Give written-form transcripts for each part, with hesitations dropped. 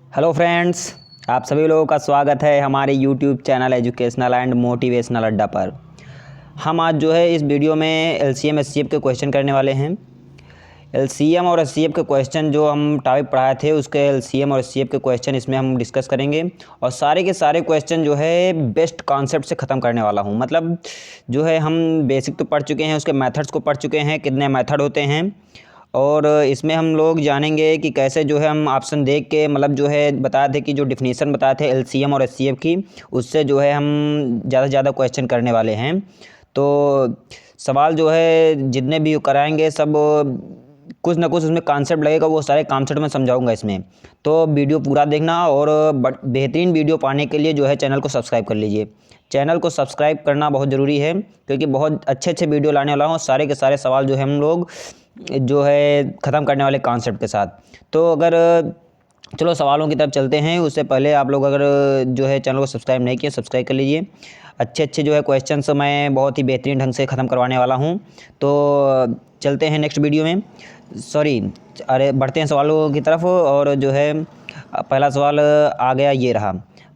Hello friends, आप सभी लोगों का स्वागत है हमारे YouTube channel educational and motivational अड्डा पर। हम आज जो है इस वीडियो में एलसीएम एचसीएफ के क्वेश्चन करने वाले हैं। एलसीएम और एचसीएफ के क्वेश्चन जो हम टॉपिक पढ़ाए थे उसके एलसीएम और एचसीएफ के क्वेश्चन इसमें हम डिस्कस करेंगे और सारे के सारे क्वेश्चन जो है बेस्ट कॉन्सेप्ट से ख़त्म करने वाला हूँ। मतलब जो है हम बेसिक तो पढ़ चुके हैं, उसके मेथड्स को पढ़ चुके हैं, कितने मेथड होते हैं, और इसमें हम लोग जानेंगे कि कैसे जो है हम ऑप्शन देख के मतलब जो है बताए थे कि जो डिफिनीशन बताए थे एलसीएम और एचसीएफ की, उससे जो है हम ज़्यादा से ज़्यादा क्वेश्चन करने वाले हैं। तो सवाल जो है जितने भी कराएंगे सब कुछ ना कुछ उसमें कॉन्सेप्ट लगेगा, वो सारे कॉन्सेप्ट मैं समझाऊंगा इसमें। तो वीडियो पूरा देखना और बेहतरीन वीडियो पाने के लिए जो है चैनल को सब्सक्राइब कर लीजिए। चैनल को सब्सक्राइब करना बहुत ज़रूरी है क्योंकि बहुत अच्छे अच्छे वीडियो लाने वाला हूँ। सारे के सारे सवाल जो है हम लोग जो है ख़त्म करने वाले कॉन्सेप्ट के साथ। तो अगर चलो सवालों की तरफ चलते हैं, उससे पहले आप लोग अगर जो है चैनल को सब्सक्राइब नहीं किया सब्सक्राइब कर लीजिए। अच्छे अच्छे जो है क्वेश्चंस मैं बहुत ही बेहतरीन ढंग से ख़त्म करवाने वाला हूँ। तो चलते हैं नेक्स्ट वीडियो में, बढ़ते हैं सवालों की तरफ। और जो है पहला सवाल आ गया, ये रहा।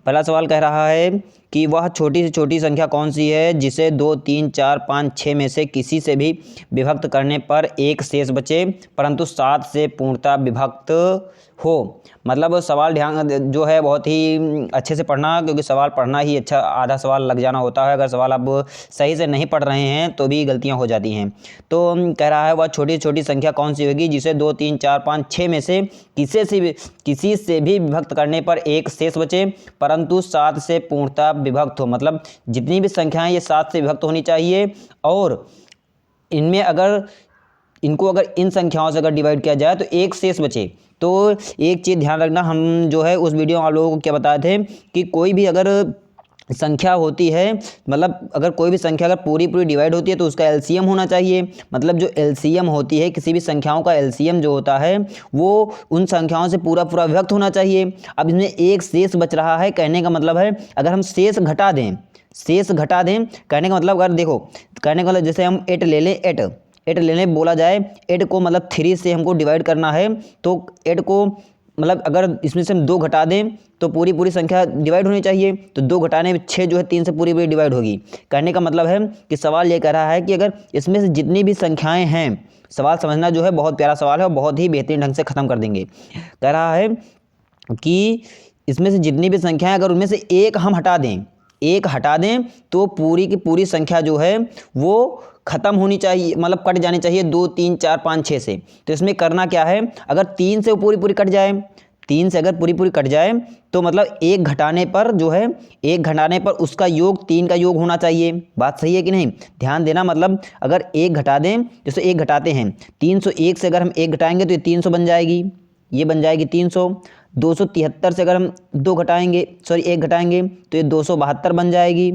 पहला सवाल कह रहा है कि वह छोटी से छोटी संख्या कौन सी है जिसे 2, 3, 4, 5, 6 में से किसी से भी विभक्त करने पर एक शेष बचे परंतु 7 से पूर्णतः विभक्त हो। मतलब सवाल ध्यान जो है बहुत ही अच्छे से पढ़ना, क्योंकि सवाल पढ़ना ही अच्छा आधा सवाल लग जाना होता है। अगर सवाल आप सही से नहीं पढ़ रहे हैं तो भी गलतियां हो जाती हैं। तो कह रहा है वह छोटी छोटी संख्या कौन सी होगी जिसे 2, 3, 4, 5, 6 में से किसी से भी विभक्त करने पर एक शेष बचे परंतु 7 से पूर्णतः विभक्त हो। मतलब जितनी भी संख्याएं ये 7 से विभक्त होनी चाहिए और इनमें अगर इन संख्याओं से अगर डिवाइड किया जाए तो एक शेष बचे। तो एक चीज़ ध्यान रखना, हम जो है उस वीडियो में आप लोगों को क्या बताए थे कि कोई भी अगर संख्या होती है, मतलब अगर कोई भी संख्या अगर पूरी डिवाइड होती है तो उसका एलसीएम होना चाहिए। मतलब जो एलसीएम होती है किसी भी संख्याओं का एलसीएम जो होता है वो उन संख्याओं से पूरा विभक्त होना चाहिए। अब इसमें एक शेष बच रहा है, कहने का मतलब है अगर हम शेष घटा दें कहने का मतलब अगर देखो, कहने का मतलब जैसे हम 8 ले लें, 8 लेने बोला जाए, 8 को मतलब 3 से हमको डिवाइड करना है तो 8 को मतलब अगर इसमें से हम 2 घटा दें तो पूरी संख्या डिवाइड होनी चाहिए। तो 2 घटाने में 6 जो है 3 से पूरी डिवाइड होगी। कहने का मतलब है कि सवाल ये कह रहा है कि अगर इसमें से जितनी भी संख्याएं हैं, सवाल समझना जो है बहुत प्यारा सवाल है और बहुत ही बेहतरीन ढंग से ख़त्म कर देंगे। कह रहा है कि इसमें से जितनी भी संख्याएं अगर उनमें से एक हटा दें तो पूरी की पूरी संख्या जो है वो ख़त्म होनी चाहिए, मतलब कट जानी चाहिए 2, 3, 4, 5, 6 से। तो इसमें करना क्या है, अगर 3 से पूरी कट जाए, 3 से अगर पूरी कट जाए तो मतलब एक घटाने पर उसका योग 3 का योग होना चाहिए। बात सही है कि नहीं? ध्यान देना। मतलब अगर एक घटा दें, जैसे एक घटाते हैं 301 से अगर हम एक घटाएंगे तो ये 300 बन जाएगी, ये बन जाएगी 300। 273 से अगर हम एक घटाएंगे तो ये 272 बन जाएगी।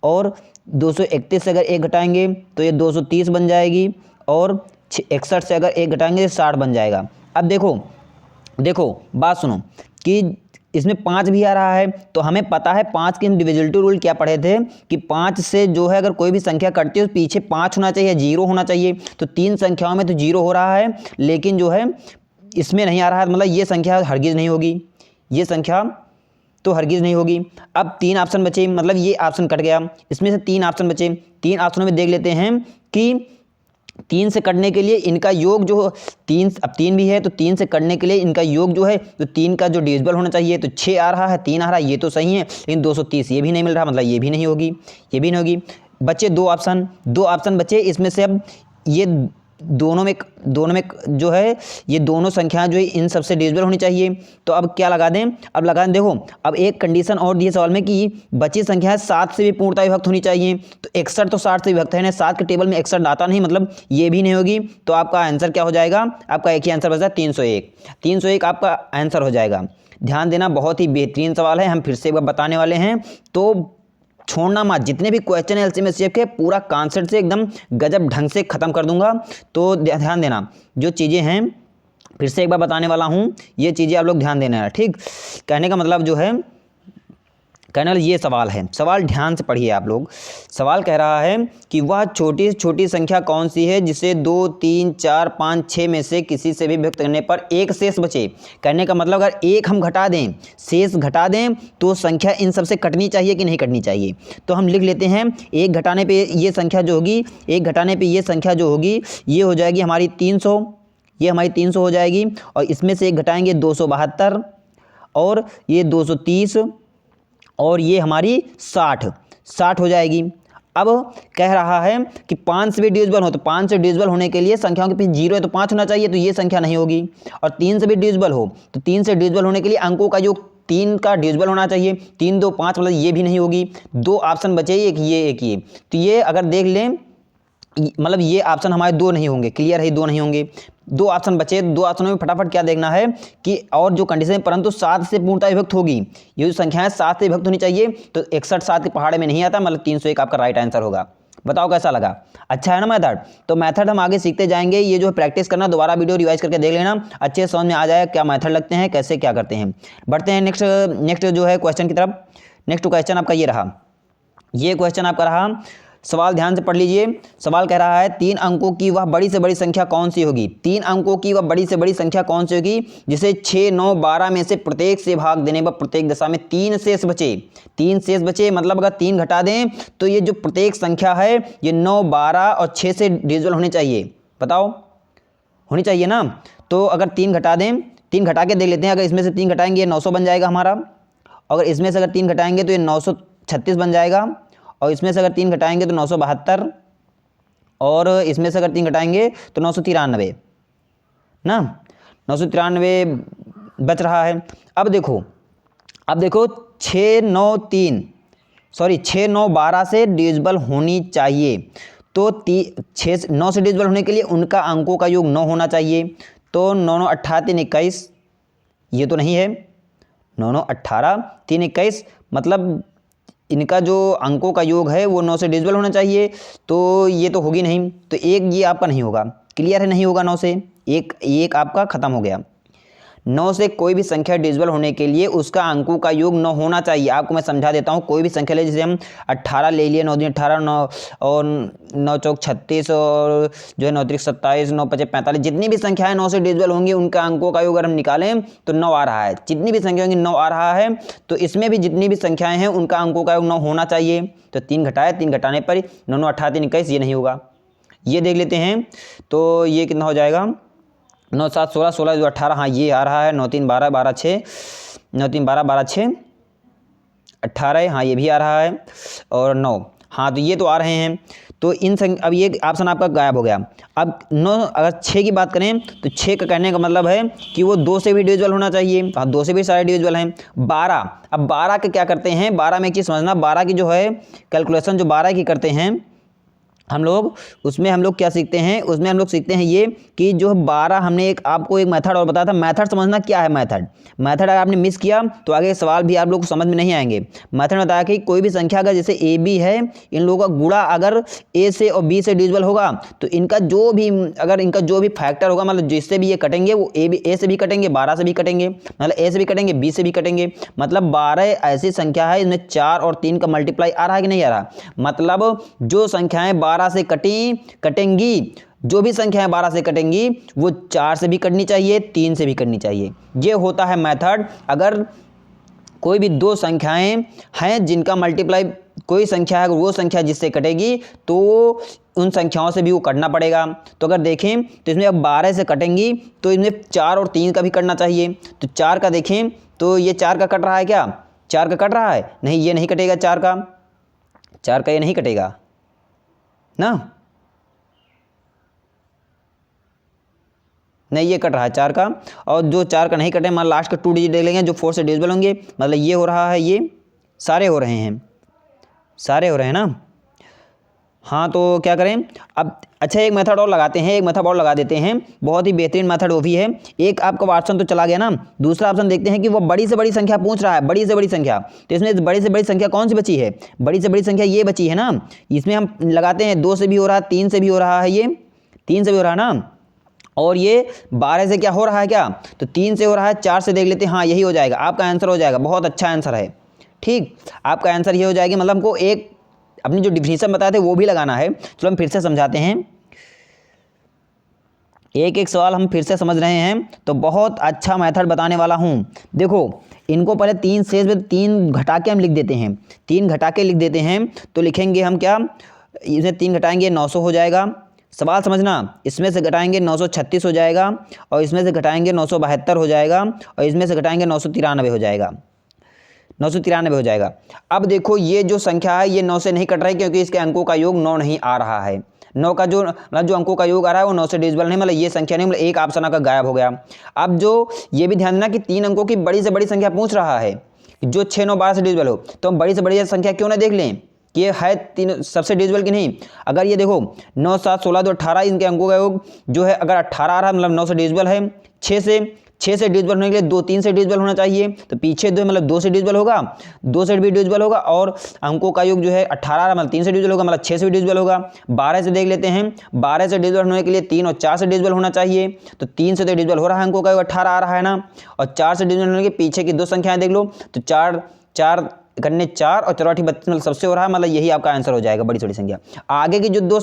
और 231 से अगर एक घटाएंगे तो ये 230 बन जाएगी। और 61 से अगर एक घटाएंगे तो 60 बन जाएगा। अब देखो बात सुनो कि इसमें 5 भी आ रहा है तो हमें पता है 5 के हम डिविजिबिलिटी रूल क्या पढ़े थे कि 5 से जो है अगर कोई भी संख्या कटती है तो पीछे 5 होना चाहिए, 0 होना चाहिए। तो 3 संख्याओं में तो 0 हो रहा है, लेकिन जो है इसमें नहीं आ रहा है। मतलब ये संख्या हरगिज़ नहीं होगी, ये संख्या तो हरगिज़ नहीं होगी। अब 3 ऑप्शन बचे, मतलब ये ऑप्शन कट गया, इसमें से 3 ऑप्शन बचे। 3 ऑप्शनों में देख लेते हैं कि 3 से कटने के लिए इनका योग जो 3 भी है तो 3 से कटने के लिए इनका योग जो है तो 3 का जो डिविजिबल होना चाहिए। तो 6 आ रहा है, 3 आ रहा है, ये तो सही है, लेकिन 230 ये भी नहीं मिल रहा, मतलब ये भी नहीं होगी, ये भी नहीं होगी। बचे 2 ऑप्शन बचे। इसमें से अब ये दोनों में जो है ये दोनों संख्याएं जो है इन सबसे डिविजिबल होनी चाहिए। तो अब क्या लगा दें, देखो अब एक कंडीशन और दी है सवाल में कि बची संख्या 7 से भी पूर्णतः विभक्त होनी चाहिए। तो 61 तो 60 से विभक्त है ना, 7 के टेबल में 61 आता नहीं, मतलब ये भी नहीं होगी। तो आपका आंसर क्या हो जाएगा, आपका एक ही आंसर बचा 301 आपका आंसर हो जाएगा। ध्यान देना, बहुत ही बेहतरीन सवाल है, हम फिर से एक बार बताने वाले हैं तो छोड़ना मत। जितने भी क्वेश्चन है एलसीएम एचसीएफ के पूरा कॉन्सेप्ट से एकदम गजब ढंग से ख़त्म कर दूंगा। तो ध्यान देना, जो चीज़ें हैं फिर से एक बार बताने वाला हूँ, ये चीज़ें आप लोग ध्यान देना है, ठीक? कहने का मतलब जो है कहने वाला ये सवाल है, सवाल ध्यान से पढ़िए आप लोग। सवाल कह रहा है कि वह छोटी से छोटी संख्या कौन सी है जिसे 2, 3, 4, 5, 6 में से किसी से भी विभक्त करने पर एक शेष बचे। कहने का मतलब अगर एक हम घटा दें, शेष घटा दें, तो संख्या इन सबसे कटनी चाहिए कि नहीं कटनी चाहिए। तो हम लिख लेते हैं, एक घटाने पे ये संख्या जो होगी, एक घटाने पे ये संख्या जो होगी, ये हो जाएगी हमारी 300, ये हमारी 300 हो जाएगी। और इसमें से एक घटाएंगे 272, और ये 230, और ये हमारी 60 हो जाएगी। अब कह रहा है कि 5 से भी डिविजिबल हो, तो 5 से डिविजिबल होने के लिए संख्याओं के पीछे 0 है तो 5 होना चाहिए, तो ये संख्या नहीं होगी। और 3 से भी डिविजिबल हो, तो 3 से डिविजिबल होने के लिए अंकों का योग 3 का डिविजिबल होना चाहिए। 3, 2, 5 मतलब ये भी नहीं होगी। 2 ऑप्शन बचे, एक ये। तो ये अगर देख लें, मतलब ये ऑप्शन हमारे 2 नहीं होंगे, क्लियर है, 2 नहीं होंगे। 2 ऑप्शन बचे, 2 ऑप्शनों में फटाफट क्या देखना है कि और जो कंडीशन है, परंतु 7 से पूर्णतः विभक्त होगी। ये जो संख्या है 7 से विभक्त होनी चाहिए, तो 61 7 के पहाड़े में नहीं आता, मतलब 301 आपका राइट आंसर होगा। बताओ कैसा लगा, अच्छा है ना मेथड। तो मेथड हम आगे सीखते जाएंगे, ये जो प्रैक्टिस करना, दोबारा वीडियो रिवाइज करके देख लेना, अच्छे समझ में आ जाएगा क्या मेथड लगते हैं, कैसे क्या करते हैं। बढ़ते हैं नेक्स्ट जो है क्वेश्चन की तरफ। नेक्स्ट क्वेश्चन आपका ये रहा, ये क्वेश्चन आपका रहा, सवाल ध्यान से पढ़ लीजिए। सवाल कह रहा है 3 अंकों की वह बड़ी से बड़ी संख्या कौन सी होगी। 3 अंकों की वह बड़ी से बड़ी संख्या कौन सी होगी जिसे 6, 9, 12 में से प्रत्येक से भाग देने पर प्रत्येक दशा में 3 शेष बचे। 3 शेष बचे मतलब अगर 3 घटा दें तो ये जो प्रत्येक संख्या है ये 9, 12 और 6 से डिविजिबल होनी चाहिए। बताओ, होनी चाहिए ना। तो अगर 3 घटा दें, 3 घटा के देख लेते हैं। अगर इसमें से 3 घटाएंगे 900 बन जाएगा हमारा। अगर इसमें से अगर 3 घटाएंगे तो ये 936 बन जाएगा। और इसमें से अगर 3 घटाएंगे तो 972, और इसमें से अगर 3 घटाएंगे तो 993 ना, 993 बच रहा है। अब देखो 6, 9, 12 से डिविजिबल होनी चाहिए। तो 9 से डिविजिबल होने के लिए उनका अंकों का योग 9 होना चाहिए। तो 9, 9, 18, 3, 21, ये तो नहीं है। 9, 9, 18, 3, 21 मतलब इनका जो अंकों का योग है वो 9 से डिविजिबल होना चाहिए, तो ये तो होगी नहीं। तो एक ये आपका नहीं होगा, क्लियर है, नहीं होगा। 9 से एक आपका खत्म हो गया। 9 से कोई भी संख्या डिविजिबल होने के लिए उसका अंकों का योग 9 होना चाहिए। आपको मैं समझा देता हूँ। कोई भी संख्या ले, जैसे हम 18 ले लिए, 9 दूनी 18, 9 और 9 चौक 36, और जो है 9 त्रिक 27, 9 पचे 45, जितनी भी संख्याएं 9 से डिविजिबल होंगी उनका अंकों का योग अगर हम निकालें तो 9 आ रहा है। जितनी भी संख्या होंगी 9 आ रहा है। तो इसमें भी जितनी भी संख्याएं हैं उनका अंकों का योग 9 होना चाहिए। तो 3 घटाए, 3 घटाने पर 9, 9, 18, 3, 21 ये नहीं होगा। ये देख लेते हैं, तो ये कितना हो जाएगा, 9, 7, 16, 16, 2, 18, हाँ ये आ रहा है। 9, 3, 12, 12, 6, 9, 3, 12, 12, 6, 18, हाँ ये भी आ रहा है। और 9, हाँ तो ये तो आ रहे हैं। तो अब ये ऑप्शन आपका गायब हो गया। अब 9, अगर 6 की बात करें तो 6 का कहने का मतलब है कि वो 2 से भी डिविजिबल होना चाहिए। हाँ 2 से भी सारे डिविजिबल हैं। 12, अब 12 के क्या करते हैं, 12 में एक चीज़ समझना, 12 की जो है कैलकुलेशन जो 12 की करते हैं हम लोग, उसमें हम लोग क्या सीखते हैं, उसमें हम लोग सीखते हैं ये कि जो 12 हमने आपको एक मेथड और बताया था। मेथड समझना क्या है। मेथड अगर आपने मिस किया तो आगे सवाल भी आप लोग को समझ में नहीं आएंगे। मेथड में बताया कि कोई भी संख्या अगर जैसे ए बी है, इन लोगों का गुणा अगर ए से और बी से डिविजिबल होगा तो इनका जो भी फैक्टर होगा, मतलब जिससे भी ये कटेंगे वो ए से भी कटेंगे, 12 से भी कटेंगे, मतलब ए से भी कटेंगे, बी से भी कटेंगे। मतलब 12 ऐसी संख्या है इसमें 4 और 3 का मल्टीप्लाई आ रहा है कि नहीं आ रहा। मतलब जो संख्याएं 12 से कटेंगी, जो भी संख्याएं 12 से कटेंगी वो 4 से भी कटनी चाहिए, 3 से भी कटनी चाहिए। ये होता है मेथड। अगर कोई भी 2 संख्याएं हैं जिनका मल्टीप्लाई, कोई संख्या है वो संख्या जिससे कटेगी तो उन संख्याओं से भी वो कटना पड़ेगा। तो अगर देखें तो इसमें अब 12 से कटेंगी तो इसमें 4 और 3 का भी कटना चाहिए। तो 4 का देखें तो ये 4 का कट रहा है क्या, 4 का कट रहा है, नहीं ये नहीं कटेगा। 4 का ये नहीं कटेगा ना, नहीं ये कट रहा है 4 का। और जो 4 का नहीं कटे, मान लास्ट का 2 डिजिट देख लेंगे जो 4 से डिविजिबल होंगे, मतलब ये हो रहा है, ये सारे हो रहे हैं ना। हाँ तो क्या करें अब, अच्छा एक मेथड और लगा देते हैं, बहुत ही बेहतरीन मेथड वो भी है। एक आपका ऑप्शन तो चला गया ना, दूसरा ऑप्शन देखते हैं कि वो बड़ी से बड़ी संख्या पूछ रहा है, बड़ी से बड़ी संख्या। तो इसमें बड़ी से बड़ी संख्या कौन सी बची है, बड़ी से बड़ी संख्या ये बची है ना। इसमें हम लगाते हैं 2 से भी हो रहा है, 3 से भी हो रहा है, ये 3 से भी हो रहा है ना, और ये 12 से क्या हो रहा है क्या, तो 3 से हो रहा है। 4 से देख लेते हैं, हाँ यही हो जाएगा, आपका आंसर हो जाएगा। बहुत अच्छा आंसर है, ठीक, आपका आंसर ये हो जाएगी। मतलब हमको एक अपनी जो डिफिनीशन बताए थे वो भी लगाना है। चलो हम फिर से समझाते हैं, एक एक सवाल हम फिर से समझ रहे हैं। तो बहुत अच्छा मेथड बताने वाला हूँ। देखो इनको पहले 3 शेष में 3 घटा के हम लिख देते हैं, 3 घटा के लिख देते हैं। तो लिखेंगे हम क्या, इसे 3 घटाएंगे 900 हो जाएगा। सवाल समझना, इसमें से घटाएंगे 936 हो जाएगा, और इसमें से घटाएंगे 972 हो जाएगा, और इसमें से घटाएंगे 993 हो जाएगा, 993 हो जाएगा। अब देखो ये जो संख्या है ये 9 से नहीं कट रही, क्योंकि इसके अंकों का योग 9 नहीं आ रहा है। 9 का जो मतलब जो अंकों का योग आ रहा है वो 9 से डिविजिबल नहीं, मतलब ये संख्या नहीं, मतलब एक ऑप्शन का गायब हो गया। अब जो ये भी ध्यान देना कि 3 अंकों की बड़ी से बड़ी संख्या पूछ रहा है, जो 6, 9, 12 से डिविजिबल हो, तो हम बड़ी से बड़ी संख्या क्यों ना देख लें कि ये है 3 सबसे डिविजिबल की नहीं। अगर ये देखो 9, 7, 16, 2, 18 इनके अंकों का योग जो है, अगर 18 आ रहा है मतलब 9 से डिविजिबल है। 6 से डिविजिबल होने के लिए 2 3 से डिविजिबल होना चाहिए, तो पीछे 2 मतलब 2 से डिविजिबल होगा, 2 से भी डिविजिबल होगा, और अंकों का योग जो है 18 मतलब 3 से डिविजिबल होगा, मतलब 6 से भी डिविजिबल होगा। 12 से देख लेते हैं, 12 से डिविजिबल होने के लिए 3 और 4 से डिविजिबल होना चाहिए, तो 3 से तो डिविजिबल हो रहा है, अंकों का योग 18 आ रहा है ना, और 4 से डिविजिबल होने के पीछे की 2 संख्याएं देख लो, तो 4 4 करने 4 और 4 32 मतलब सबसे हो रहा है, मतलब यही आपका आंसर हो जाएगा, बड़ी छोटी संख्या। आगे की जो 2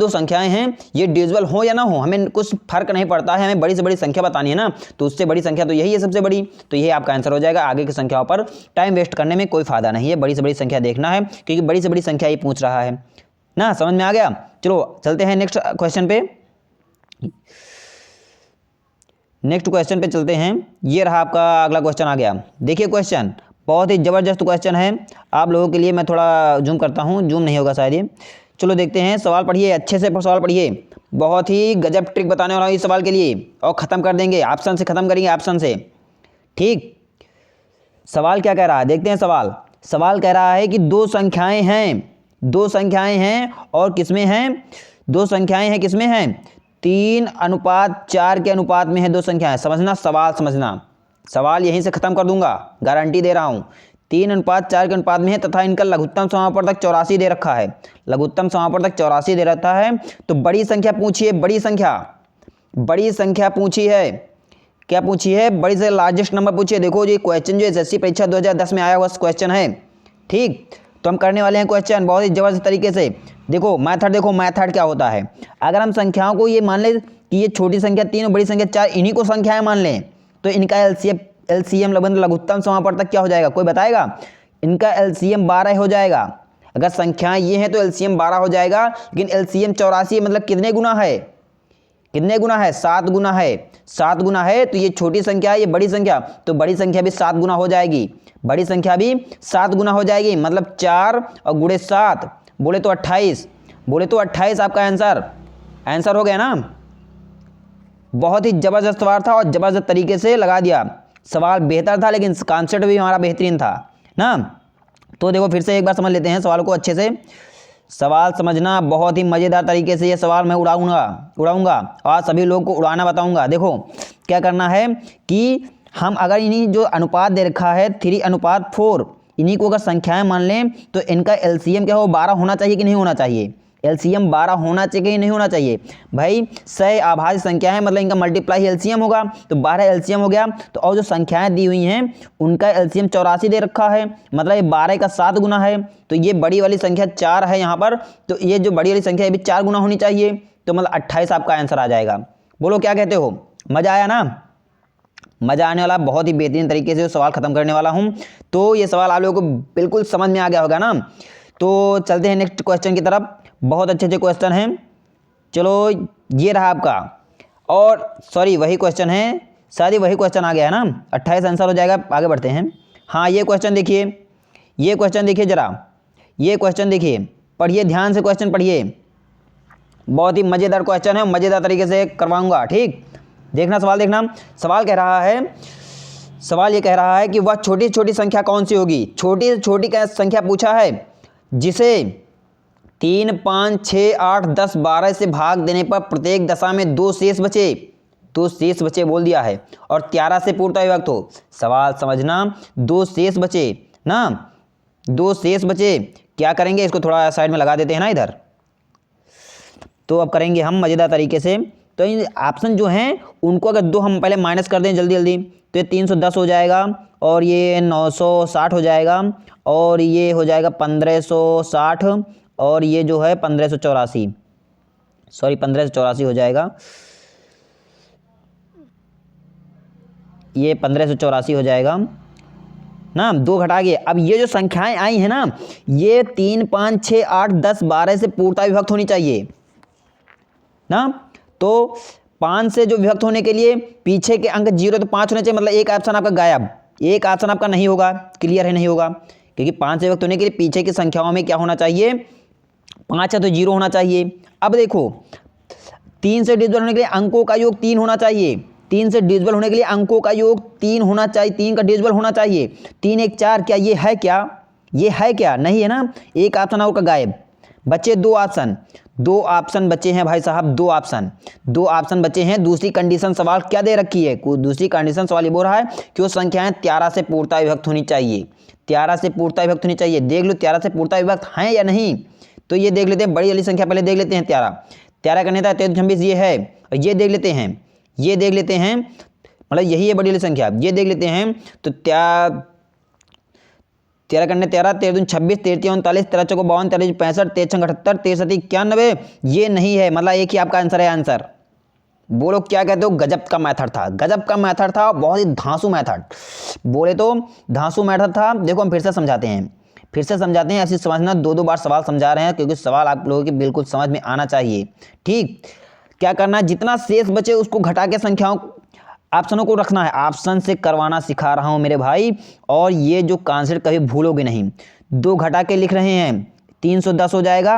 संख्याएं हैं ये डिविजिबल हो या ना हो हमें कुछ फर्क नहीं पड़ता है, हमें बड़ी से बड़ी संख्या बतानी है ना, तो उससे बड़ी संख्या तो यही है सबसे बड़ी, तो यही आपका आंसर हो जाएगा। आगे की संख्याओं पर टाइम वेस्ट करने में कोई फायदा नहीं है, बड़ी से बड़ी संख्या देखना है, क्योंकि बड़ी से बड़ी संख्या ही पूछ रहा है ना। समझ में आ गया? चलो चलते हैं नेक्स्ट क्वेश्चन पे चलते हैं। ये रहा आपका अगला क्वेश्चन आ गया। देखिए क्वेश्चन बहुत ही ज़बरदस्त क्वेश्चन है आप लोगों के लिए। मैं थोड़ा जूम करता हूँ, जूम नहीं होगा शायद ये। चलो देखते हैं, सवाल पढ़िए, अच्छे से सवाल पढ़िए, बहुत ही गजब ट्रिक बताने वाला हूँ इस सवाल के लिए, और ख़त्म कर देंगे ऑप्शन से, ख़त्म करेंगे ऑप्शन से। ठीक, सवाल क्या कह रहा है देखते हैं। सवाल कह रहा है कि 2 संख्याएं हैं और किसमें हैं, 2 संख्याएं हैं किसमें हैं, 3:4 के अनुपात में है 2 संख्याएं। समझना सवाल यहीं से ख़त्म कर दूंगा, गारंटी दे रहा हूँ। 3:4 के अनुपात में है तथा इनका लघुत्तम समापवर्तक 84 दे रखा है, लघुत्तम समापवर्तक 84 दे रखा है। तो बड़ी संख्या पूछिए, बड़ी संख्या पूछी है, क्या पूछी है, बड़ी से लार्जेस्ट नंबर पूछिए। देखो ये क्वेश्चन जो एसएससी परीक्षा 2010 में आया हुआ क्वेश्चन है। ठीक, तो हम करने वाले हैं क्वेश्चन बहुत ही जबरदस्त तरीके से। देखो मैथड क्या होता है। अगर हम संख्याओं को ये मान लें कि ये छोटी संख्या 3 और बड़ी संख्या 4 इन्हीं को संख्याएं मान लें, तो इनका एलसीएम लघुत्तम समापवर्तक क्या हो जाएगा, कोई बताएगा? इनका एलसीएम 12 हो जाएगा। अगर संख्याएं ये हैं तो एलसीएम 12 हो जाएगा, लेकिन एलसीएम 84 मतलब कितने गुना है, 7 गुना है। 7 गुना है, तो ये छोटी संख्या है, ये बड़ी संख्या, तो बड़ी संख्या भी 7 गुना हो जाएगी, मतलब 4 और गुणे 7 बोले तो 28 आपका आंसर हो गया ना। बहुत ही जबरदस्त सवाल था और जबरदस्त तरीके से लगा दिया। सवाल बेहतर था, लेकिन कॉन्सेप्ट भी हमारा बेहतरीन था ना। तो देखो फिर से एक बार समझ लेते हैं सवाल को अच्छे से। सवाल समझना, बहुत ही मज़ेदार तरीके से ये सवाल मैं उड़ाऊंगा और सभी लोगों को उड़ाना बताऊंगा। देखो क्या करना है कि हम अगर इन्हीं जो अनुपात दे रखा है 3:4, इन्हीं को अगर संख्याएं मान लें, तो इनका एलसीएम क्या हो, 12 होना चाहिए कि नहीं होना चाहिए, एलसीएम 12 होना चाहिए कि नहीं होना चाहिए भाई। सही आभाज्य संख्या है, मतलब इनका मल्टीप्लाई एलसीएम होगा, तो 12 एलसीएम हो गया। तो और जो संख्याएं दी हुई हैं उनका एलसीएम 84 दे रखा है, मतलब ये 12 का 7 गुना है। तो ये बड़ी वाली संख्या 4 है यहाँ पर, तो ये जो बड़ी वाली संख्या है भी 4 गुना होनी चाहिए, तो मतलब 28 आपका आंसर आ जाएगा। बोलो क्या कहते हो, मज़ा आया ना? मज़ा आने वाला, बहुत ही बेहतरीन तरीके से सवाल ख़त्म करने वाला हूँ। तो ये सवाल आप लोगों को बिल्कुल समझ में आ गया होगा ना। तो चलते हैं नेक्स्ट क्वेश्चन की तरफ। बहुत अच्छे क्वेश्चन हैं। चलो ये रहा आपका, और सॉरी वही क्वेश्चन है, शायद वही क्वेश्चन आ गया है ना, 28 आंसर हो जाएगा। आगे बढ़ते हैं। हाँ ये क्वेश्चन देखिए, ज़रा ये क्वेश्चन देखिए, पढ़िए ध्यान से, क्वेश्चन पढ़िए, बहुत ही मज़ेदार क्वेश्चन है, मज़ेदार तरीके से करवाऊंगा। ठीक, देखना सवाल, देखना सवाल कह रहा है, सवाल ये कह रहा है कि वह छोटी छोटी संख्या कौन सी होगी। छोटी से छोटी संख्या पूछा है जिसे 3, 5, 6, 8, 10, 12 से भाग देने पर प्रत्येक दशा में 2 शेष बचे बोल दिया है, और 11 से पूर्णतः विभक्त हो। सवाल समझना, 2 शेष बचे ना, 2 शेष बचे, क्या करेंगे, इसको थोड़ा साइड में लगा देते हैं ना इधर। तो अब करेंगे हम मज़ेदार तरीके से, तो ये ऑप्शन जो हैं उनको अगर दो हम पहले माइनस कर दें जल्दी जल्दी, तो ये 310 हो जाएगा और ये 960 हो जाएगा और ये हो जाएगा 1560 और ये जो है 1584, सॉरी 1584 हो जाएगा, ये 1584 हो जाएगा ना, 2 घटा गए। अब ये जो संख्याएं आई हैं ना, ये 3, 5, 6, 8, 10, 12 से पूर्णतः विभक्त होनी चाहिए ना। तो 5 से जो विभक्त होने के लिए पीछे के अंक 0 तो 5 होने चाहिए, मतलब एक ऑप्शन आपका गायब, एक ऑप्शन आपका नहीं होगा, क्लियर है नहीं होगा, क्योंकि 5 से विभक्त होने के लिए पीछे की संख्याओं में क्या होना चाहिए, 5 है तो 0 होना चाहिए। अब देखो 3 से डिविजिबल होने के लिए अंकों का योग 3 होना चाहिए, 3 से डिविजिबल होने के लिए अंकों का योग 3 होना चाहिए, 3 का डिविजिबल होना चाहिए, 3 1 4, क्या ये है क्या, ये है क्या, नहीं है ना, एक ऑप्शन आपका गायब। बचे 2 ऑप्शन, 2 ऑप्शन बचे हैं भाई साहब, 2 ऑप्शन बचे हैं। दूसरी कंडीशन सवाल क्या दे रखी है, दूसरी कंडीशन सवाल ये बोल रहा है कि वो संख्याएं 13 से पूर्णतः विभक्त होनी चाहिए, 13 से पूर्णतः विभक्त होनी चाहिए। देख लो 13 से पूर्णतः विभक्त हैं या नहीं, तो ये देख लेते हैं, बड़ी वाली संख्या पहले देख लेते हैं। 13 करने था 13 26 ये है, और ये देख लेते हैं, ये देख लेते हैं, मतलब यही है बड़ी वाली संख्या, ये देख लेते हैं। तो 13 करने 13, 13 26, 13 39, 13 चौको 52, 13 65, 13 78, 13 91, ये नहीं है, मतलब एक ही आपका आंसर है। आंसर बोलो क्या कहते हो, गजब का मेथड था, गजब का मेथड था, बहुत ही धांसू मेथड, बोले तो धांसू मेथड था। देखो हम फिर से समझाते हैं, ऐसे समझना, 2 बार सवाल समझा रहे हैं क्योंकि सवाल आप लोगों की बिल्कुल समझ में आना चाहिए। ठीक, क्या करना है, जितना शेष बचे उसको घटा के संख्याओं ऑप्शनों को रखना है, ऑप्शन से करवाना सिखा रहा हूं मेरे भाई, और ये जो कॉन्सेप्ट कभी भूलोगे नहीं। 2 घटा के लिख रहे हैं, 310 हो जाएगा,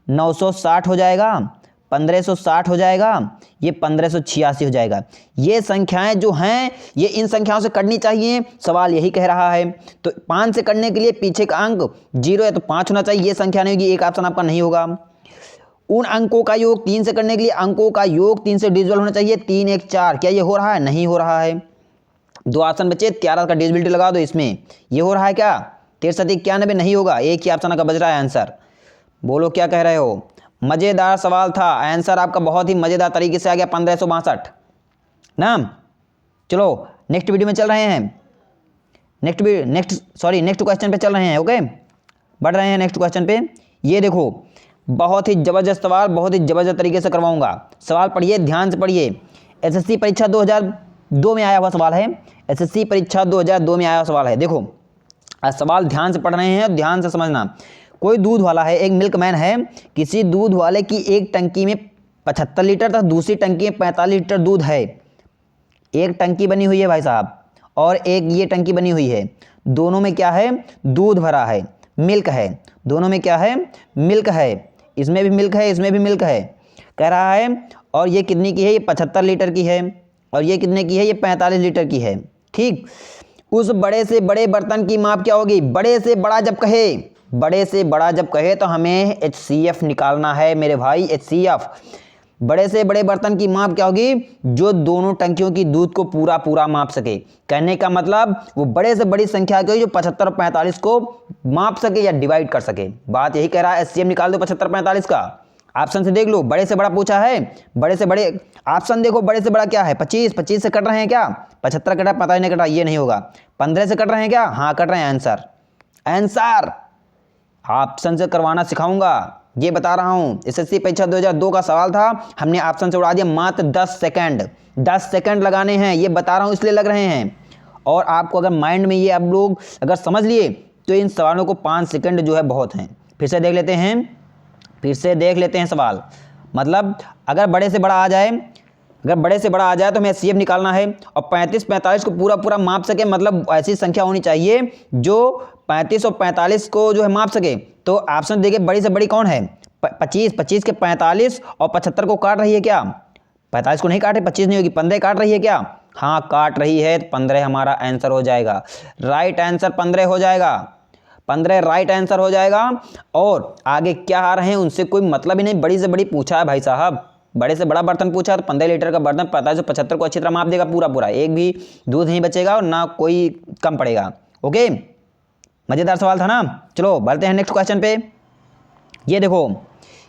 960 हो जाएगा, 1560 हो जाएगा, ये 1586 हो जाएगा। ये संख्याएं जो हैं ये इन संख्याओं से कटनी चाहिए, सवाल यही कह रहा है। तो 5 से कटने के लिए पीछे का अंक 0 है तो 5 होना चाहिए, ये संख्या नहीं होगी, एक ऑप्शन आपका नहीं होगा। उन अंकों का योग 3 से करने के लिए अंकों का योग 3 से डिविजिबल होना चाहिए, 3 1 4, क्या ये हो रहा है, नहीं हो रहा है। 2 ऑप्शन बचे, 13 का डिविजिबिलिटी लगा दो इसमें, ये हो रहा है क्या, 13 91, नहीं होगा, एक ही ऑप्शन का बच रहा है आंसर। बोलो क्या कह रहे हो, मजेदार सवाल था, आंसर आपका बहुत ही मजेदार तरीके से आ गया, 1562 ना। चलो नेक्स्ट वीडियो में चल रहे हैं, नेक्स्ट क्वेश्चन पे चल रहे हैं। ओके, बढ़ रहे हैं नेक्स्ट क्वेश्चन पे। ये देखो बहुत ही जबरदस्त सवाल, बहुत ही जबरदस्त तरीके से करवाऊंगा। सवाल पढ़िए, ध्यान से पढ़िए, एसएससी परीक्षा 2002 में आया हुआ सवाल है, एसएससी परीक्षा 2002 में आया हुआ सवाल है। देखो सवाल ध्यान से पढ़ रहे हैं, ध्यान से समझना। कोई दूध वाला है, एक मिल्कमैन है, किसी दूध वाले की एक टंकी में 75 लीटर तथा दूसरी टंकी में 45 लीटर दूध है। एक टंकी बनी हुई है भाई साहब और एक ये टंकी बनी हुई है, दोनों में क्या है, दूध भरा है, मिल्क है, दोनों में क्या है, मिल्क है, इसमें भी मिल्क है, इसमें भी मिल्क है, कह रहा है। और ये कितनी की है, ये 75 लीटर की है, और ये कितने की है, ये 45 लीटर की है। ठीक, उस बड़े से बड़े बर्तन की माप क्या होगी, बड़े से बड़ा जब कहे, बड़े से बड़ा जब कहे तो हमें HCF निकालना है मेरे भाई, HCF। बड़े से बड़े बर्तन की माप क्या होगी, जो दोनों टंकियों की दूध को पूरा पूरा माप सके। कहने का मतलब वो बड़े से बड़ी संख्या की जो 75 और 45 को माप सके या डिवाइड कर सके। बात यही कह रहा है, HCF निकाल दो 75 45 का। ऑप्शन से देख लो, बड़े से बड़ा पूछा है, बड़े से बड़े ऑप्शन देखो, बड़े से बड़ा क्या है, 25, 25 से कट रहे हैं क्या, 75 कटा, पता ही नहीं कटा, ये नहीं होगा। 15 से कट रहे हैं क्या, हाँ कट रहे हैं, आंसर ऑप्शन से करवाना सिखाऊंगा, ये बता रहा हूं। एसएससी परीक्षा 2002 का सवाल था, हमने ऑप्शन से उड़ा दिया, मात्र 10 सेकंड लगाने हैं, ये बता रहा हूं इसलिए लग रहे हैं। और आपको अगर माइंड में ये आप लोग अगर समझ लिए तो इन सवालों को 5 सेकंड जो है बहुत हैं। फिर से देख लेते हैं सवाल। मतलब अगर बड़े से बड़ा आ जाए, तो हमें HCF निकालना है, और 35 45 को पूरा पूरा माप सके, मतलब ऐसी संख्या होनी चाहिए जो 35 और 45 को जो है माप सके। तो ऑप्शन देखिए, बड़ी से बड़ी कौन है, 25 के 45 और 75 को काट रही है क्या, 45 को नहीं काटे, 25 नहीं होगी, 15 काट रही है क्या, हाँ काट रही है, 15 हमारा आंसर हो जाएगा, राइट आंसर 15 हो जाएगा, 15 राइट आंसर हो जाएगा। और आगे क्या आ रहे हैं उनसे कोई मतलब ही नहीं, बड़ी से बड़ी पूछा है भाई साहब, बड़े से बड़ा बर्तन पूछा तो 15 लीटर का बर्तन 45 से 75 को अच्छी तरह माप देगा, पूरा पूरा, एक भी दूध नहीं बचेगा और ना कोई कम पड़ेगा। ओके, मज़ेदार सवाल था ना। चलो बढ़ते हैं नेक्स्ट क्वेश्चन पे। ये देखो,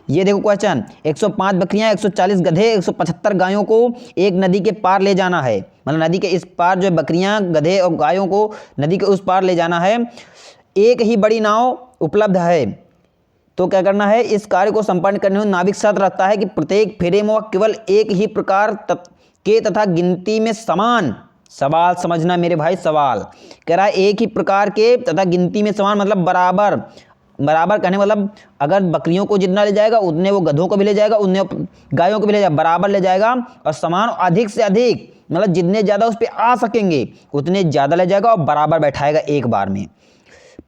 ये देखो क्वेश्चन, 105 बकरियां, 140 गधे, 175 गायों को एक नदी के पार ले जाना है। मतलब नदी के इस पार जो है बकरियां, गधे और गायों को नदी के उस पार ले जाना है। एक ही बड़ी नाव उपलब्ध है, तो क्या करना है, इस कार्य को संपन्न करने में नाविक शर्त रखता है कि प्रत्येक फेरे में वह केवल एक ही प्रकार के तथा गिनती में समान, सवाल समझना मेरे भाई, सवाल कह रहा है एक ही प्रकार के तथा गिनती में समान मतलब बराबर, बराबर कहने मतलब अगर बकरियों को जितना ले जाएगा उतने वो गधों को भी ले जाएगा, उतने गायों को भी ले जाएगा, बराबर ले जाएगा। और समान अधिक से अधिक मतलब जितने ज़्यादा उस पर आ सकेंगे उतने ज़्यादा ले जाएगा और बराबर बैठाएगा एक बार में।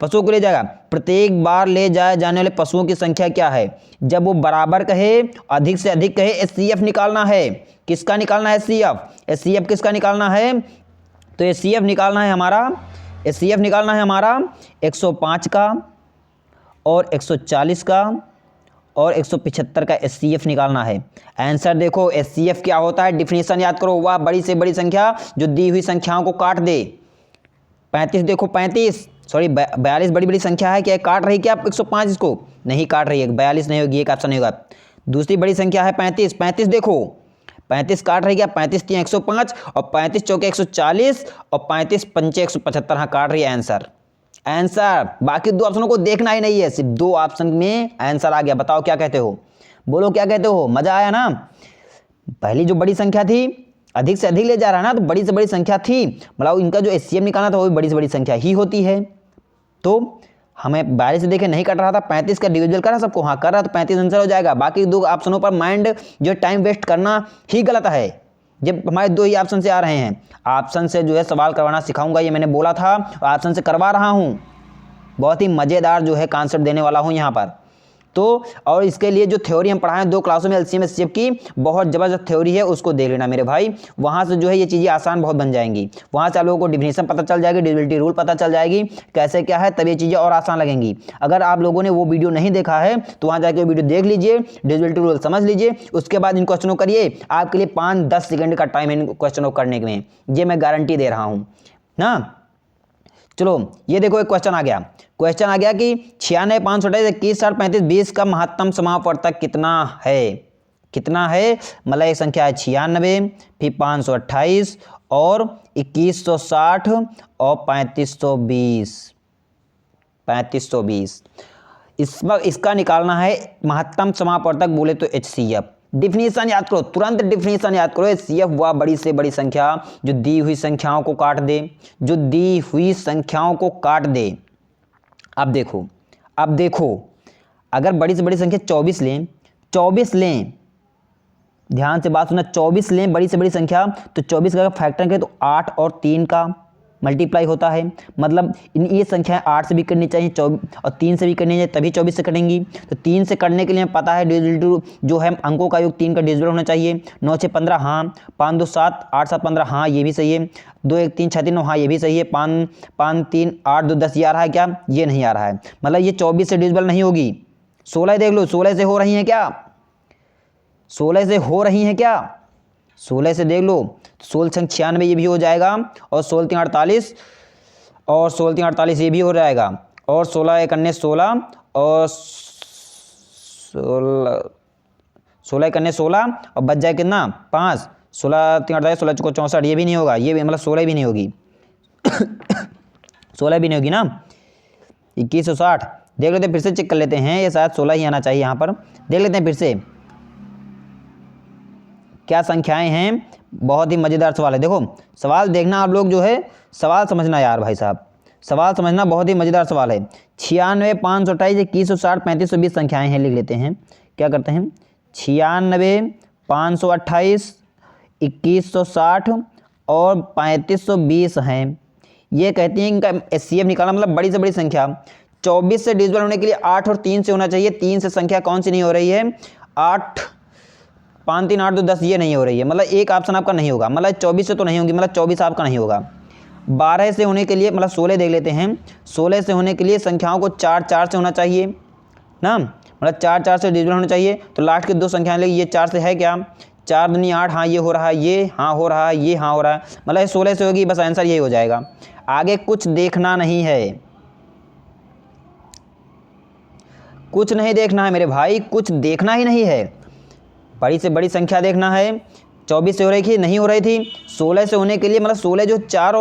पशुओं को ले जाएगा, प्रत्येक बार ले जाए जाने वाले पशुओं की संख्या क्या है। जब वो बराबर कहे, अधिक से अधिक कहे, एचसीएफ निकालना है। किसका निकालना है, एचसीएफ। एचसीएफ किसका निकालना है, तो एचसीएफ निकालना है हमारा, एचसीएफ निकालना है हमारा 105 का और 140 का और 175 का एचसीएफ निकालना है। आंसर देखो, एचसीएफ क्या होता है, डिफिनीशन याद करो, वह बड़ी से बड़ी संख्या जो दी हुई संख्याओं को काट दे। 35 देखो, 35 सॉरी 42 बड़ी बड़ी संख्या है, क्या काट रही क्या 105 इसको, नहीं काट रही है, 42 नहीं होगी, एक ऑप्शन नहीं होगा। दूसरी बड़ी संख्या है 35, 35 देखो 35 काट रही क्या, 35 3 105 और 35 चौके 140 और 35 पंचे 175, हाँ काट रही है आंसर। आंसर बाकी दो ऑप्शनों को देखना ही नहीं है, सिर्फ दो ऑप्शन में आंसर आ गया। बताओ क्या कहते हो, बोलो क्या कहते हो, मजा आया ना। पहली जो बड़ी संख्या थी अधिक से अधिक ले जा रहा है ना, तो बड़ी से बड़ी संख्या थी, मतलब इनका जो एचसीएफ निकालना था वो भी बड़ी से बड़ी संख्या ही होती है। तो हमें 42 से देखे नहीं कट रहा था, 35 का डिविजल कर रहा सबको, हाँ कर रहा, तो 35 आंसर हो जाएगा। बाकी दो ऑप्शनों पर माइंड जो टाइम वेस्ट करना ही गलत है, जब हमारे दो ही ऑप्शन से आ रहे हैं। ऑप्शन से जो है सवाल करवाना सिखाऊंगा, ये मैंने बोला था, ऑप्शन से करवा रहा हूँ। बहुत ही मज़ेदार जो है कॉन्सेप्ट देने वाला हूँ यहाँ पर। तो और इसके लिए जो थ्योरी हम पढ़ाएं 2 क्लासों में एलसीएम एचसीएफ की, बहुत ज़बरदस्त थ्योरी है, उसको देख लेना मेरे भाई। वहाँ से जो है ये चीज़ें आसान बहुत बन जाएंगी, वहाँ से आप लोगों को डिफिनीशन पता चल जाएगी, डिविजिबिलिटी रूल पता चल जाएगी, कैसे क्या है, तब ये चीज़ें और आसान लगेंगी। अगर आप लोगों ने वो वीडियो नहीं देखा है तो वहाँ जाकर वीडियो देख लीजिए, डिविजिबिलिटी रूल समझ लीजिए, उसके बाद इन क्वेश्चनों करिए। आपके लिए 5-10 सेकेंड का टाइम है इन क्वेश्चनों करने में, ये मैं गारंटी दे रहा हूँ ना। चलो ये देखो एक क्वेश्चन आ गया, क्वेश्चन आ गया कि 96 528 21 60 35 20 का महत्तम समापवर्तक कितना है। कितना है मतलब एक संख्या है 96, फिर 528 और 2160 और 3520। 3520 इसका निकालना है महत्तम समापवर्तक, बोले तो एचसीएफ। डिफिनीशन याद करो, तुरंत डिफिनीशन याद करो। एचसीएफ वह बड़ी से बड़ी संख्या जो दी हुई संख्याओं को काट दे, जो दी हुई संख्याओं को काट दे। अब देखो अगर बड़ी से बड़ी संख्या 24 लें, 24 लें, ध्यान से बात सुनना, 24 लें बड़ी से बड़ी संख्या, तो 24 का फैक्टर करें तो 8 और 3 का मल्टीप्लाई होता है। मतलब ये संख्याएं 8 से भी करनी चाहिए और 3 से भी करनी चाहिए, तभी 24 से कटेंगी। तो 3 से करने के लिए हमें पता है डिविजिबिलिटी जो है अंकों का योग 3 का डिविजिबल होना चाहिए। 9 6 15 हाँ, 5 2 7 8 7 15 हाँ ये भी सही है, 2 1 3 6 3 9 हाँ ये भी सही है, 5 5 3 8 2 10 ये आ रहा है क्या, ये नहीं आ रहा है, मतलब ये 24 से डिविजिबल नहीं होगी। 16 देख लो, 16 से हो रही हैं क्या, 16 से हो रही हैं क्या, 16 से देख लो, 16 संग 96 ये भी हो जाएगा, और 16 3 48 और 16 3 48 ये भी हो जाएगा, और 16 1 अन्य 16 और 16 1 अन्य 16 और बच जाए कितना 5, 16 3 48 16 चौको 64 ये भी नहीं होगा, ये भी मतलब 16 भी नहीं होगी 16 भी नहीं होगी ना। 2160 देख लेते हैं, फिर से चेक कर लेते हैं, ये शायद 16 ही आना चाहिए यहाँ पर, देख लेते हैं फिर से क्या संख्याएं हैं। बहुत ही मज़ेदार सवाल है, देखो सवाल देखना आप लोग जो है, सवाल समझना यार भाई साहब, सवाल समझना, बहुत ही मज़ेदार सवाल है। 96 528 2160 3520 संख्याएं हैं, लिख लेते हैं, क्या करते हैं 96 528 2160 और 3520 हैं। ये कहती हैं इनका एचसीएफ निकालना, मतलब बड़ी से बड़ी संख्या 24 से डिविजिबल होने के लिए 8 और 3 से होना चाहिए। 3 से संख्या कौन सी नहीं हो रही है, 8 5 3 8 2 10 ये नहीं हो रही है, मतलब एक ऑप्शन आपका नहीं होगा, मतलब 24 से तो नहीं होगी, मतलब 24 आपका नहीं होगा। 12 से होने के लिए मतलब 16 देख लेते हैं, 16 से होने के लिए संख्याओं को 4 4 से होना चाहिए ना, मतलब 4 4 से डिविजिबल होना चाहिए। तो लास्ट के दो संख्याएं लेगी, ये 4 से है क्या, 4 दूनी 8 हाँ ये हो रहा है, ये हाँ हो रहा है, ये हाँ हो रहा है, मतलब 16 से होगी, बस आंसर यही हो जाएगा। आगे कुछ देखना नहीं है, कुछ नहीं देखना है मेरे भाई, कुछ देखना ही नहीं है। बड़ी से बड़ी संख्या देखना है। 24 से हो रही थी, नहीं हो रही थी। 16 से होने के लिए मतलब 16 जो 4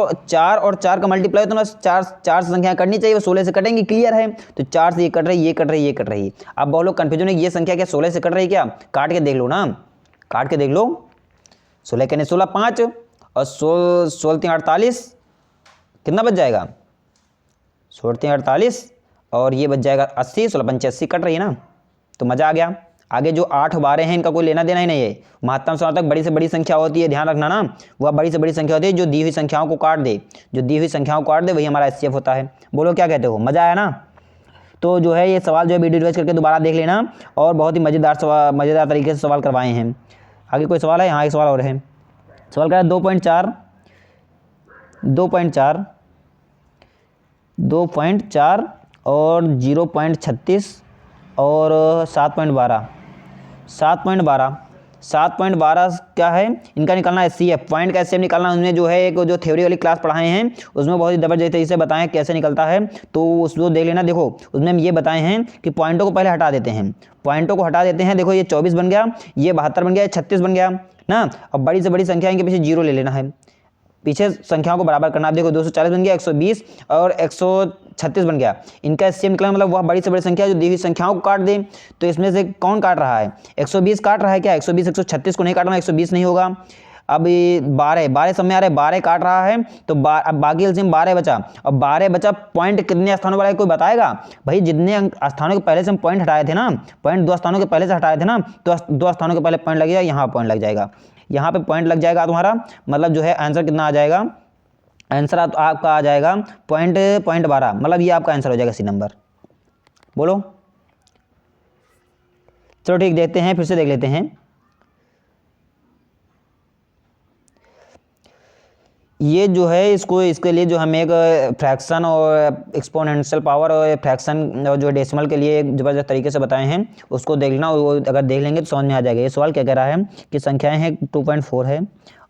और 4 का मल्टीप्लाई तो ना 4 से संख्या कटनी चाहिए, वो 16 से कटेंगी, क्लियर है। तो 4 से ये कट रही, ये कट रही, ये कट रही। अब बहुत लोग कन्फ्यूजन है, ये संख्या क्या 16 से कट रही क्या? काट के देख लो ना, काट के देख लो। 16 कहने 16 5 और 16 48, कितना बच जाएगा? 16 48 और ये बच जाएगा 80, 16 85 कट रही है ना। तो मज़ा आ गया। आगे जो 8 12 हैं इनका कोई लेना देना ही नहीं है। महत्तम समार्थक बड़ी से बड़ी संख्या होती है, ध्यान रखना ना। वह बड़ी से बड़ी संख्या होती है जो दी हुई संख्याओं को काट दे, जो दी हुई संख्याओं को काट दे वही हमारा एचसीएफ होता है। बोलो क्या कहते हो? मज़ा आया ना? तो जो है ये सवाल जो है वीडियो रिवाइज करके दोबारा देख लेना, और बहुत ही मज़ेदार तरीके से सवाल करवाए हैं। आगे कोई सवाल है? यहाँ एक सवाल और है। सवाल करा 2.4 और 0.36 और 7.12 क्या है इनका निकालना है एचसीएफ। पॉइंट का एचसीएफ निकालना, उसमें जो है एक जो थ्योरी वाली क्लास पढ़ाए हैं उसमें बहुत ही जबरदस्त तरीके से बताएं कैसे निकलता है, तो उसको देख लेना। देखो उसमें हम ये बताए हैं कि पॉइंटों को पहले हटा देते हैं, देखो ये 24 बन गया, ये 72 बन गया, 36 बन गया ना। अब बड़ी से बड़ी संख्या इनके पीछे 0 ले लेना है, पीछे संख्याओं को बराबर करना। आप देखो 240 बन गया, 120 और 136 बन गया। इनका एचसीएफ निकला मतलब वह बड़ी से बड़ी संख्या जो दी हुई संख्याओं को काट दे। तो इसमें से कौन काट रहा है? 120 काट रहा है क्या? 120 136 को नहीं काटना, 120 नहीं होगा। अब 12 समय आ रहे, 12 काट रहा है तो अब बाकी एलसीएम 12 बचा। अब 12 बचा, पॉइंट कितने स्थानों वाला कोई बताएगा? भाई जितने स्थानों के पहले से हम पॉइंट हटाए थे ना, पॉइंट 2 स्थानों के पहले से हटाए थे ना, तो 2 स्थानों के पहले पॉइंट लगेगा, यहाँ पॉइंट लग जाएगा, यहाँ पे पॉइंट लग जाएगा तुम्हारा। मतलब जो है आंसर कितना आ जाएगा? आंसर आपका आ जाएगा पॉइंट 12, मतलब ये आपका आंसर हो जाएगा सी नंबर। बोलो। चलो ठीक, देखते हैं, फिर से देख लेते हैं। ये जो है इसके लिए जो हम एक फ्रैक्शन और एक्सपोनेंशियल पावर और फ्रैक्शन और जो डेसिमल के लिए एक ज़बरदस्त तरीके से बताए हैं, उसको देख लेना। वो अगर देख लेंगे तो समझ में आ जाएगा। ये सवाल क्या कह रहा है कि संख्याएं हैं 2.4 है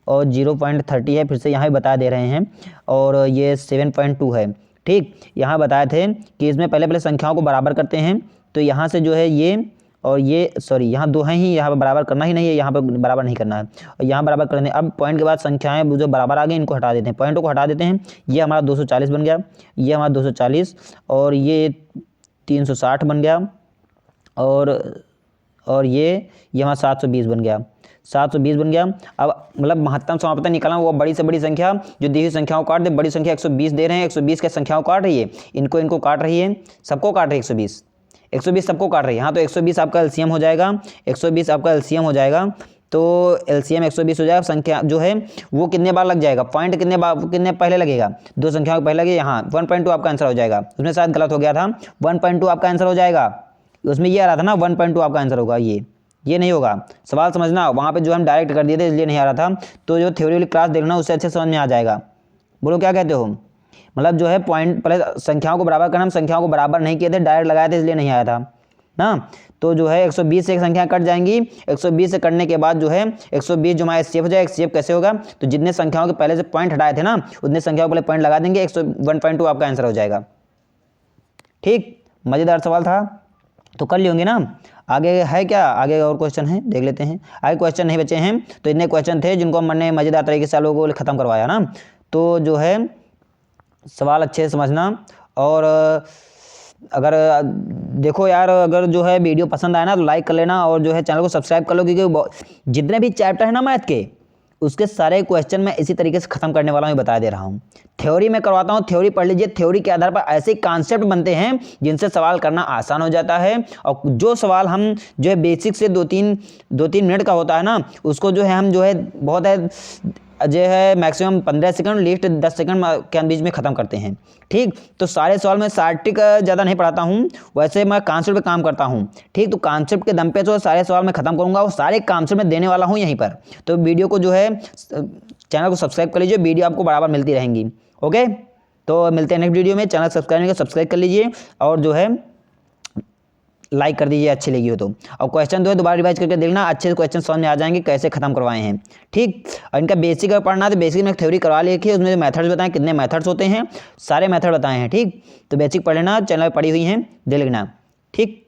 और 0.30 है, फिर से यहाँ भी बता दे रहे हैं, और ये 7.2 है। ठीक, यहाँ बताए थे कि इसमें पहले संख्याओं को बराबर करते हैं। तो यहाँ से जो है ये और ये, सॉरी यहाँ 2 हैं ही, यहाँ पर बराबर करना ही नहीं है, यहाँ पर बराबर नहीं करना है, और यहाँ बराबर करने। अब पॉइंट के बाद संख्याएं जो बराबर आ गई इनको हटा देते हैं, पॉइंटों को हटा देते हैं। ये हमारा 240 बन गया, ये हमारा 240 और ये 360 बन गया, और ये हमारा 720 बन गया, 720 बन गया। अब मतलब महत्तम समापतन निकालना, वो बड़ी से बड़ी संख्या जो दी हुई संख्याओं काट दे। बड़ी संख्या 120 दे रहे हैं, 120 के संख्याओं काट रही है, इनको काट रही है, सबको काट रही है 120 सबको काट रही है। हाँ, तो 120 आपका एलसीएम हो जाएगा, 120 आपका एलसीएम हो जाएगा। तो एलसीएम 120 हो जाएगा। संख्या जो है वो कितने बार लग जाएगा? पॉइंट कितने पहले लगेगा? 2 संख्याओं के पहले लगेगा। यहाँ 1.2 आपका आंसर हो जाएगा। उसमें शायद गलत हो गया था, 1.2 आपका आंसर हो जाएगा। उसमें ये आ रहा था ना 1.2 आपका आंसर होगा, ये नहीं होगा। सवाल समझना, वहाँ पे जो हम डायरेक्ट कर दिए थे इसलिए नहीं आ रहा था। तो जो थ्योरी वाली क्लास देखना उससे अच्छे समझ में आ जाएगा। बोलो क्या कहते हो? मतलब जो है पॉइंट पहले संख्याओं को बराबर करना, हम संख्याओं को बराबर नहीं किए थे, डायरेक्ट लगाए थे इसलिए नहीं आया था ना। तो जो है 120 से एक संख्या कट जाएंगी, 120 से कटने के बाद जो है 120 जो हमारा एचसीएफ हो जाएगा। एचसीएफ कैसे होगा? तो जितने संख्याओं के पहले से पॉइंट हटाए थे ना, उतने संख्याओं के पहले पॉइंट लगा देंगे, 1.2 आपका आंसर हो जाएगा। ठीक, मज़ेदार सवाल था, तो कर लिए होंगे ना। आगे है क्या? आगे और क्वेश्चन है, देख लेते हैं। आगे क्वेश्चन नहीं बचे हैं, तो इतने क्वेश्चन थे जिनको हमने मज़ेदार तरीके से आप लोगों को ख़त्म करवाया ना। तो जो है सवाल अच्छे से समझना, और अगर देखो यार, अगर जो है वीडियो पसंद आए ना तो लाइक कर लेना, और जो है चैनल को सब्सक्राइब कर लो, क्योंकि जितने भी चैप्टर है ना मैथ के, उसके सारे क्वेश्चन मैं इसी तरीके से ख़त्म करने वाला हूँ, बता दे रहा हूँ। थ्योरी में करवाता हूँ, थ्योरी पढ़ लीजिए। थ्योरी के आधार पर ऐसे कॉन्सेप्ट बनते हैं जिनसे सवाल करना आसान हो जाता है, और जो सवाल हम जो है बेसिक से 2-3 मिनट का होता है ना, उसको जो है हम जो है बहुत है मैक्सिमम 15 सेकंड, लीस्ट 10 सेकंड के बीच में ख़त्म करते हैं। ठीक, तो सारे सवाल में स्टैटिक ज़्यादा नहीं पढ़ाता हूँ, वैसे मैं कॉन्सेप्ट पे काम करता हूँ। ठीक, तो कॉन्सेप्ट के दम पे तो सारे सवाल मैं ख़त्म करूँगा, और सारे कॉन्सेप्ट में देने वाला हूँ यहीं पर। तो वीडियो को जो है चैनल को सब्सक्राइब कर लीजिए, वीडियो आपको बराबर मिलती रहेंगी। ओके, तो मिलते हैं नेक्स्ट वीडियो में। चैनल सब्सक्राइब कर लीजिए, और जो है लाइक कर दीजिए अच्छी लगी हो तो। और क्वेश्चन जो है दोबारा रिवाइज करके देखना, अच्छे क्वेश्चन समझ में आ जाएंगे कैसे खत्म करवाए हैं। ठीक, और इनका बेसिक अगर पढ़ना है तो बेसिक में थ्योरी करवा लिखी है, उसमें मेथड्स बताएं, कितने मेथड्स होते हैं, सारे मेथड बताए हैं। ठीक, तो बेसिक पढ़ लेना, चैनल पर पढ़ी हुई हैं, देख लेना। ठीक।